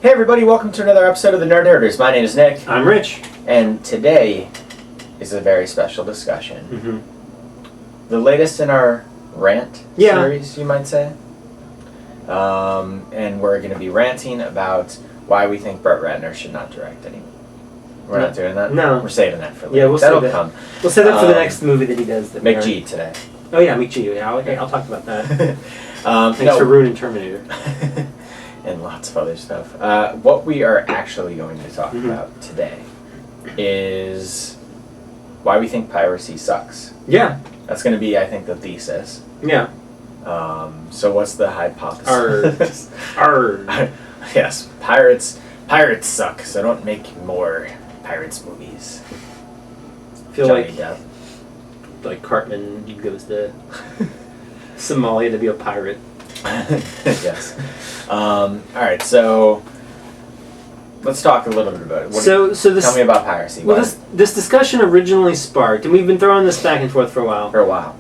Hey everybody, welcome to another episode of the Nerd Herders. My name is Nick. I'm Rich. And today is a very special discussion. Mm-hmm. The latest in our rant series, you might say. And we're going to be ranting about why we think Brett Ratner should not direct anymore. We're not doing that? No. We're saving that for later. Yeah, That'll come. We'll save that for the next movie that he does. McG today. Oh yeah, McG. Yeah, I'll talk about that. Thanks for ruining Terminator. And lots of other stuff. What we are actually going to talk about today is why we think piracy sucks. Yeah. That's going to be, I think, the thesis. Yeah. So what's the hypothesis? Yes, pirates suck, so don't make more pirates movies. I feel Johnny Depp. like Cartman goes to Somalia to be a pirate. Yes. Alright, so let's talk a little bit about it. Tell me about piracy. Well, this discussion originally sparked, and we've been throwing this back and forth for a while.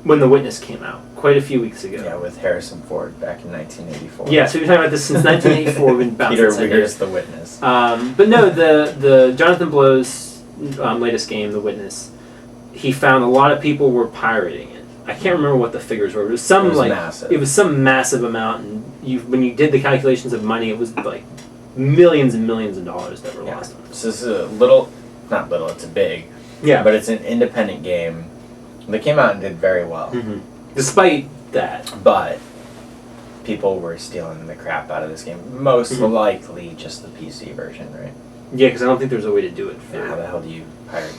When The Witness came out, quite a few weeks ago. Yeah, with Harrison Ford back in 1984. Yeah, so we've been talking about this since 1984. We've been bouncing Peter Weir's The Witness. But no, the Jonathan Blow's latest game, The Witness, he found a lot of people were pirating it. I can't remember what the figures were. It was massive. It was some massive amount, and when you did the calculations of money, it was like millions and millions of dollars that were lost. So this is not little, it's a big. Yeah. But it's an independent game. They came out and did very well. Mm-hmm. Despite that. But people were stealing the crap out of this game. Most likely just the PC version, right? Yeah, because I don't think there's a way to do it. How the hell do you pirate?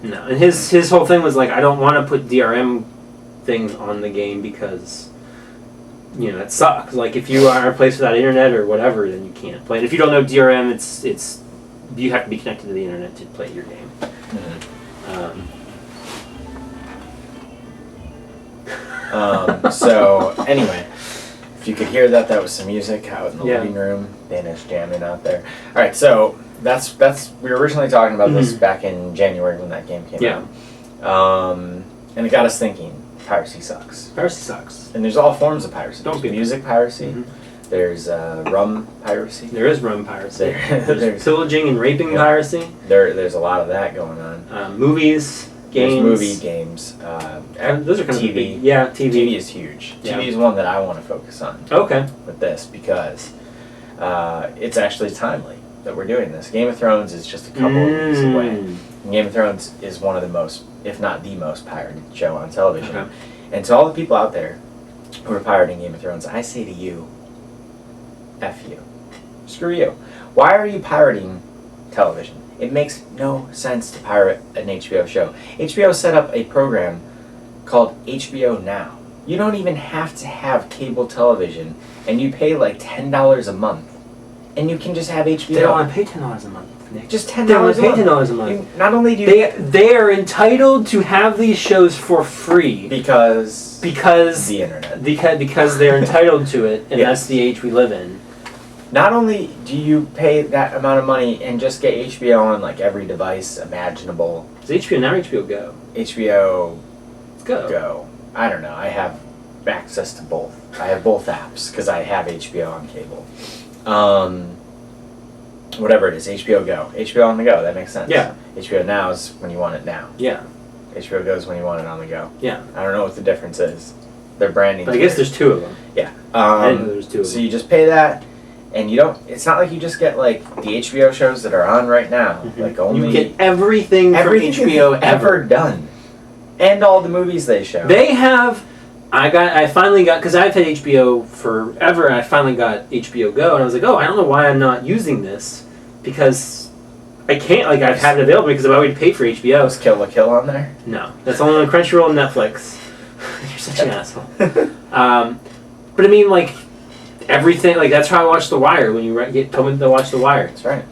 No, and his whole thing was like, I don't want to put DRM things on the game because it sucks. Like if you are in a place without internet or whatever, then you can't play. And if you don't know DRM, it's you have to be connected to the internet to play your game. So anyway, if you could hear that was some music out in the living room. Dana's jamming out there. All right, so that's we were originally talking about this back in January when that game came out. And it got us thinking. Piracy sucks. Piracy sucks. And there's all forms of piracy. Don't be music piracy. There's rum piracy. There is rum piracy. There's pillaging and raping piracy. There's a lot of that going on. Movies, games. There's movie, games. Those are kind TV. of big. Yeah, TV. TV is huge. Yeah. TV is one that I want to focus on. Okay. With this because it's actually timely that we're doing this. Game of Thrones is just a couple of weeks away. And Game of Thrones is one of the most, if not the most, pirated show on television. Okay. And to all the people out there who are pirating Game of Thrones, I say to you, F you. Screw you. Why are you pirating television? It makes no sense to pirate an HBO show. HBO set up a program called HBO Now. You don't even have to have cable television, and you pay like $10 a month. And you can just have HBO. They don't want to pay $10 a month, Nick. Just $10 they want to pay $10 a month. Not only do they are entitled to have these shows for free because the internet. Because they're entitled to it, and that's the age we live in. Not only do you pay that amount of money and just get HBO on like every device imaginable. Is HBO Now or HBO Go? HBO Go. I don't know. I have access to both. I have both apps because I have HBO on cable. Whatever it is, HBO Go. HBO on the go, that makes sense. Yeah. HBO Now is when you want it now. Yeah. HBO Go is when you want it on the go. Yeah. I don't know what the difference is. They're branding. But I guess there's two of them. Yeah. I didn't know there's two of them. So you just pay that, and you don't. It's not like you just get like the HBO shows that are on right now. Like only you get everything from HBO ever done, and all the movies they show. They have. I finally got, because I've had HBO forever, and I finally got HBO Go, and I was like, oh, I don't know why I'm not using this, because I can't, like, I've had it available because I've already paid for HBO. Was Kill la Kill on there? No. That's only on Crunchyroll and Netflix. You're such an asshole. But I mean, like, everything, like, that's how I watched The Wire, when you told me to watch The Wire. That's right.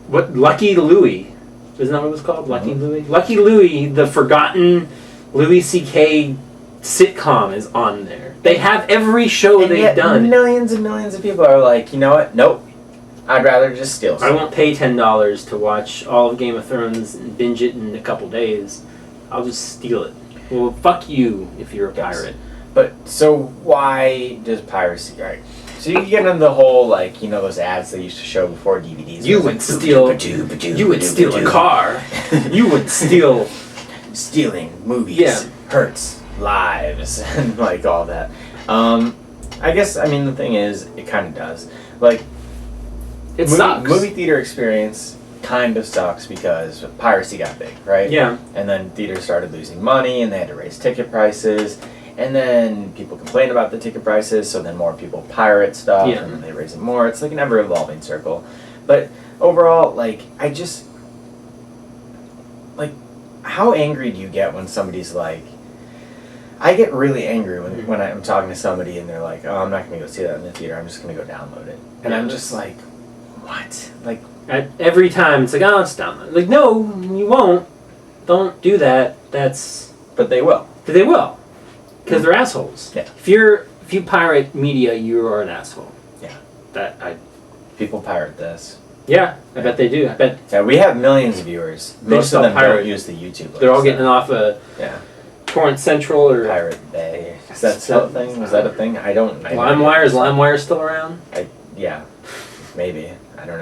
What, Lucky Louie, isn't that what it was called? Lucky Louie? Lucky Louie, the forgotten Louis C.K. sitcom is on there. They have every show they've done. Millions and millions of people are like, you know what? Nope. I'd rather just steal something. I won't pay $10 to watch all of Game of Thrones and binge it in a couple days. I'll just steal it. Well, fuck you if you're a pirate. But, so why does piracy... Right. So you get into the whole, like, you know, those ads they used to show before DVDs. You would steal. You would steal a car. You would steal. Stealing movies hurts lives and like all that. I guess, I mean, the thing is, it kind of does. Like, Sucks. Movie theater experience kind of sucks because piracy got big, right? Yeah. And then theaters started losing money and they had to raise ticket prices. And then people complain about the ticket prices, so then more people pirate stuff and then they raise it more. It's like an ever-evolving circle. But overall, like, I just... Like, how angry do you get when somebody's like... I get really angry when I'm talking to somebody and they're like, oh, I'm not going to go see that in the theater, I'm just going to go download it. And I'm just like, what? Like... Every time it's like, oh, it's download. Like, no, you won't. Don't do that. That's... But they will. But they will. Because they're assholes. Yeah. If you pirate media, you are an asshole. Yeah. People pirate this. Yeah, I bet they do. I bet. Yeah, we have millions of viewers. Most of them don't use the YouTube. They're all getting off Torrent Central or Pirate Bay. Is that still a thing? Was that a thing? I don't. LimeWire. Is LimeWire still around? Yeah, maybe. I don't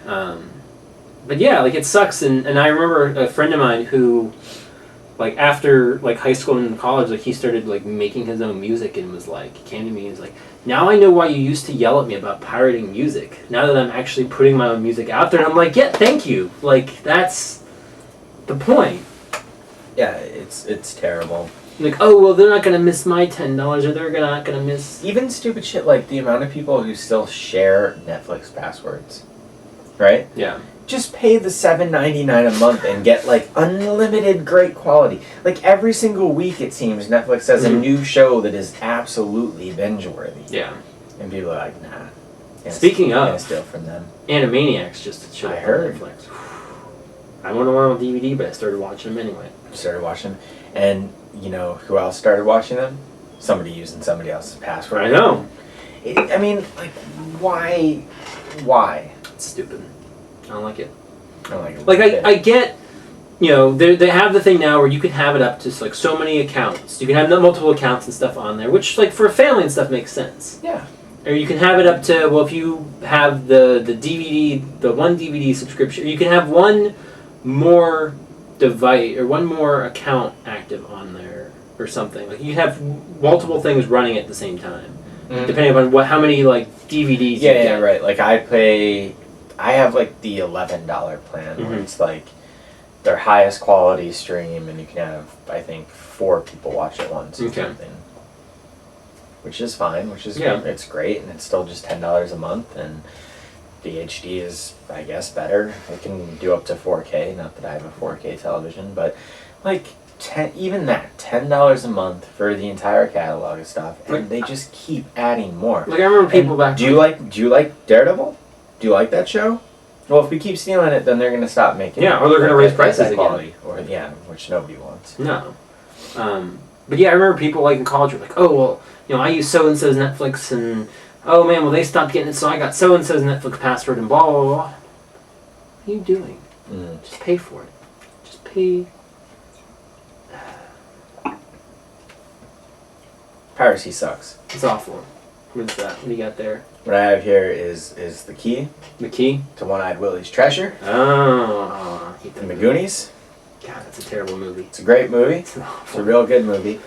know. But yeah, like it sucks, and I remember a friend of mine who, like after like high school and college, like he started like making his own music and was like, he came to me and was like, now I know why you used to yell at me about pirating music. Now that I'm actually putting my own music out there, and I'm like, yeah, thank you. Like that's the point. Yeah, it's terrible. Like, oh well, they're not gonna miss my $10, or they're not gonna miss even stupid shit like the amount of people who still share Netflix passwords, right? Yeah. Just pay the $7.99 a month and get like unlimited great quality. Like every single week, it seems Netflix has a new show that is absolutely binge worthy. Yeah. And people are like, nah. Speaking I'm of, gonna steal from them. Animaniacs just showed up on Netflix. I wanted one on DVD, but I started watching them anyway. Started watching, and you know who else started watching them? Somebody using somebody else's password. I know. I mean, like, why? Why? It's stupid. I don't like it. I don't like it. Like I get, you know, they have the thing now where you can have it up to like so many accounts. You can have multiple accounts and stuff on there, which like for a family and stuff makes sense. Yeah. Or you can have it up to, well, if you have the DVD, the one DVD subscription, you can have one more device or one more account active on there or something. Like you have multiple things running at the same time, depending on how many like DVDs. Yeah, right. Like I have like the $11 plan where it's like their highest quality stream, and you can have I think 4 people watch at once or something. Which is fine, it's great, and it's still just $10 a month, and the HD is, I guess, better. It can do up to 4K, not that I have a 4K television, but like even that, $10 a month for the entire catalog of stuff, and they just keep adding more. Like I remember people back. Do you like Daredevil? Do you like that show? Well, if we keep stealing it, then they're gonna stop making. Yeah, or they're gonna raise prices again. Quality, or which nobody wants. No. But yeah, I remember people like in college were like, oh well, you know, I use so and so's Netflix, and oh man, well they stopped getting it, so I got so and so's Netflix password, and blah blah blah. What are you doing? Just pay for it. Just pay. Piracy sucks. It's awful. What's that? What do you got there? What I have here is the key. The key to One-Eyed Willie's Treasure. Oh, I hate that movie. Goonies. God, that's a terrible movie. It's a great movie. It's a real good movie.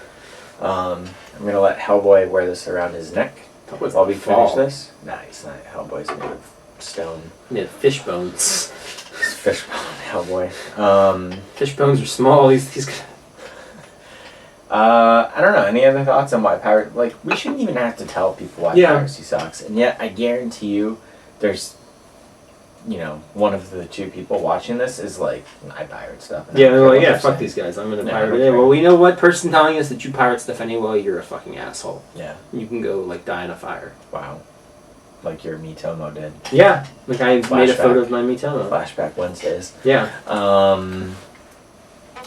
I'm gonna let Hellboy wear this around his neck while we finish this. Nah, he's not. Hellboy's made of stone. Made of fish bones. Fishbone Hellboy. Fish bones are small. He's good. I don't know. Any other thoughts on why piracy? Like, we shouldn't even have to tell people why piracy sucks, and yet I guarantee you, there's, you know, one of the 2 people watching this is like, I pirate stuff. Yeah, they're like, yeah, fuck these guys. I'm gonna pirate it. Well, we know what person telling us that you pirate stuff anyway. You're a fucking asshole. Yeah. You can go like die in a fire. Wow. Like your Mitomo did. Yeah. Like I made a photo of my Mitomo. Flashback Wednesdays. Yeah.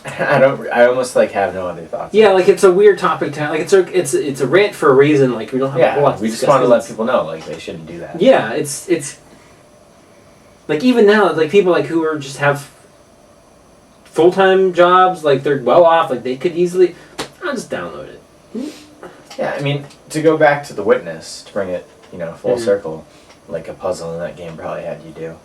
I almost like have no other thoughts. Yeah, like it's a weird topic to like it's a rant for a reason. Like we don't have a whole lot. We just want to let people know like they shouldn't do that. Yeah, it's like even now like people like who are just have full-time jobs, like they're well off, like they could easily I'll just download it. Yeah, I mean, to go back to The Witness, to bring it full Mhm. circle, like a puzzle in that game probably had you do.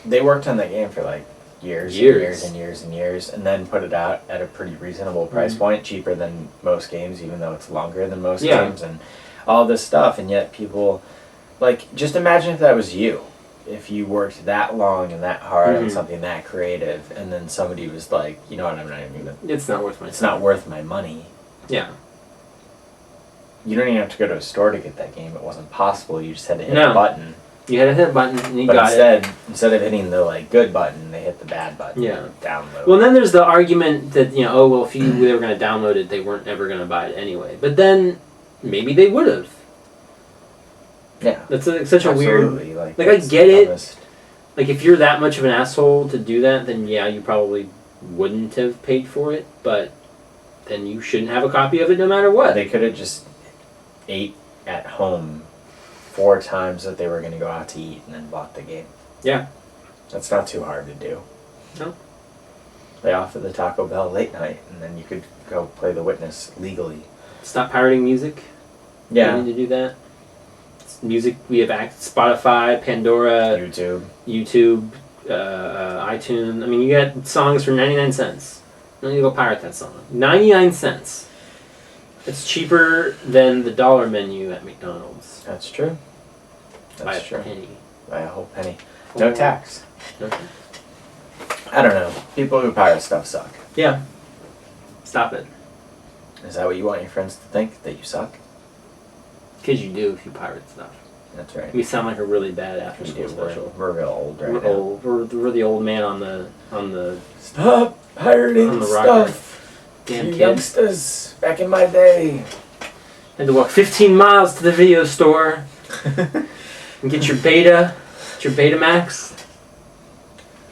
They worked on that game for like years and years and years and years, and then put it out at a pretty reasonable price point, cheaper than most games, even though it's longer than most games, and all this stuff. And yet people, like, just imagine if that was you. If you worked that long and that hard on something that creative, and then somebody was like, you know what, I'm not even gonna... It's not worth my It's not worth my money. Yeah. You don't even have to go to a store to get that game. It wasn't possible. You just had to hit a button. You had to hit a button and you But got it. Instead of hitting the like good button, they hit the bad button. Yeah. Download. Well, then there's the argument that, they were going to download it, they weren't ever going to buy it anyway. But then maybe they would have. Yeah. That's such a Absolutely. weird... Like, I get it. Like, if you're that much of an asshole to do that, then yeah, you probably wouldn't have paid for it. But then you shouldn't have a copy of it no matter what. They could have just ate at home 4 times that they were going to go out to eat and then bought the game. Yeah. That's not too hard to do. No. Lay off at the Taco Bell late night, and then you could go play The Witness legally. Stop pirating music. Yeah. We need to do that. It's music, we have Spotify, Pandora, YouTube, iTunes. I mean, you get songs for 99 cents. You need to go pirate that song. 99 cents. It's cheaper than the dollar menu at McDonald's. That's true. By a true. penny. By a whole penny. No tax. Okay. I don't know. People who pirate stuff suck. Yeah. Stop it. Is that what you want your friends to think? That you suck? Because you do if you pirate stuff. That's right. We sound like a really bad after We school do. special. We're real old right We're now. old. We're the old man on the Stop pirating on the rocker. stuff. Damn You kid. youngsters, back in my day. Had to walk 15 miles to the video store and get your Betamax. I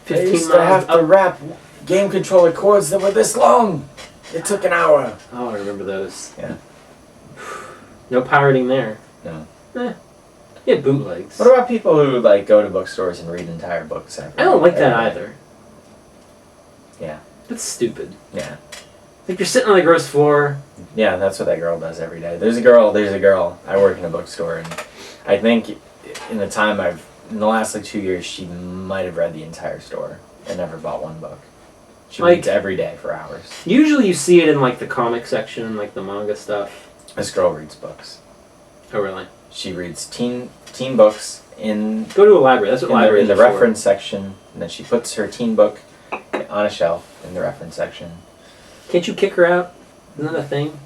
15 used to have miles to wrap game controller cords that were this long. It took an hour. Oh, I remember those. Yeah. No pirating there. No. Yeah, bootlegs. What about people who like go to bookstores and read entire books? I don't like that either. Yeah. That's stupid. Yeah. Like you're sitting on the gross floor. Yeah, that's what that girl does every day. There's a girl. I work in a bookstore, and I think in the last like 2 years, she might have read the entire store and never bought one book. She reads every day for hours. Usually you see it in like the comic section, like the manga stuff. This girl reads books. Oh really? She reads teen books in Go to a library. That's what libraries in the are for. reference section, and then she puts her teen book on a shelf in the reference section. Can't you kick her out? Isn't that a thing?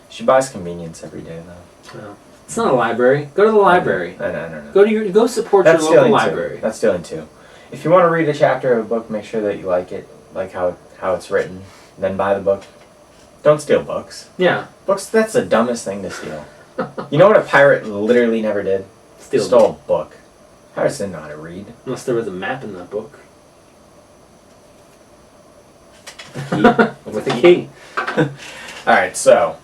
She buys convenience every day though. No. It's not a library. Go to the library. I don't know. Go support your local library. That's stealing too. If you want to read a chapter of a book, make sure that you like it, like how it's written. Then buy the book. Don't steal books. Yeah. Books, that's the dumbest thing to steal. You know what a pirate literally never did? Stole a book. Pirates didn't know how to read. Unless there was a map in that book. With a key. Alright, so,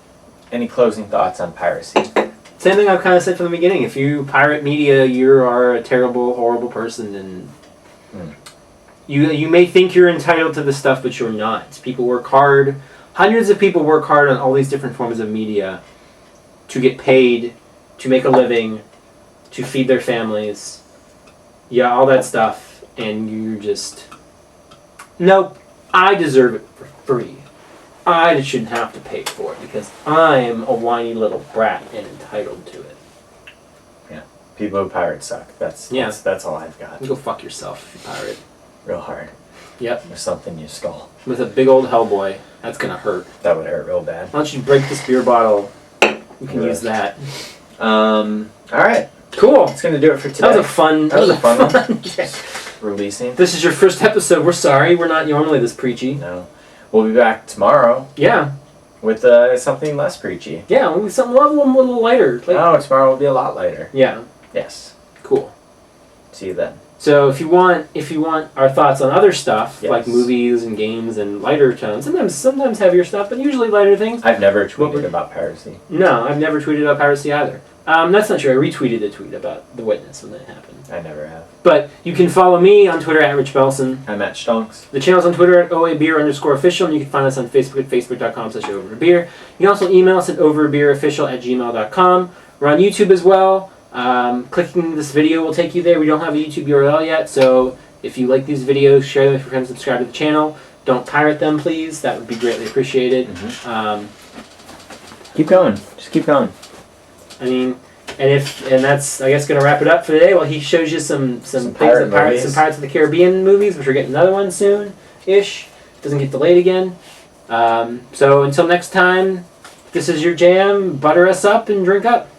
any closing thoughts on piracy? Same thing I've kind of said from the beginning. If you pirate media, you are a terrible, horrible person, and you may think you're entitled to this stuff, but you're not. People work hard. Hundreds of people work hard on all these different forms of media to get paid, to make a living, to feed their families. Yeah, all that stuff, and you're just... Nope, I deserve it for free. I shouldn't have to pay for it because I'm a whiny little brat and entitled to it. Yeah. People who pirate suck. That's all I've got. You go fuck yourself if you pirate. Real hard. Yep. There's something in your skull. With a big old Hellboy. That's gonna hurt. That would hurt real bad. Why don't you break this beer bottle? You can use that. Alright. Cool. That's gonna do it for today. That was a fun one. Releasing. This is your first episode. We're sorry. We're not normally this preachy. No. We'll be back tomorrow. Yeah. With something less preachy. Yeah, we'll be something a little lighter. Tomorrow will be a lot lighter. Yeah. Yes. Cool. See you then. So if you want our thoughts on other stuff, yes, like movies and games and lighter tones, sometimes heavier stuff, but usually lighter things. I've never tweeted about piracy. No, I've never tweeted about piracy either. That's not true. I retweeted the tweet about The Witness when that happened. I never have. But you can follow me on Twitter at Rich Belson. I'm at Stonks. The channel's on Twitter at OABeer_official, and you can find us on Facebook at facebook.com/overabeer. You can also email us at overabeerofficial@gmail.com. We're on YouTube as well. Clicking this video will take you there. We don't have a YouTube URL yet, so if you like these videos, share them with your friends, subscribe to the channel. Don't pirate them, please. That would be greatly appreciated. Keep going. Just keep going. I mean, and that's, I guess, going to wrap it up for today. Well, he shows you some things pirate that movies. some Pirates of the Caribbean movies, which we're getting another one soon-ish. Doesn't get delayed again. So until next time, this is your jam. Butter us up and drink up.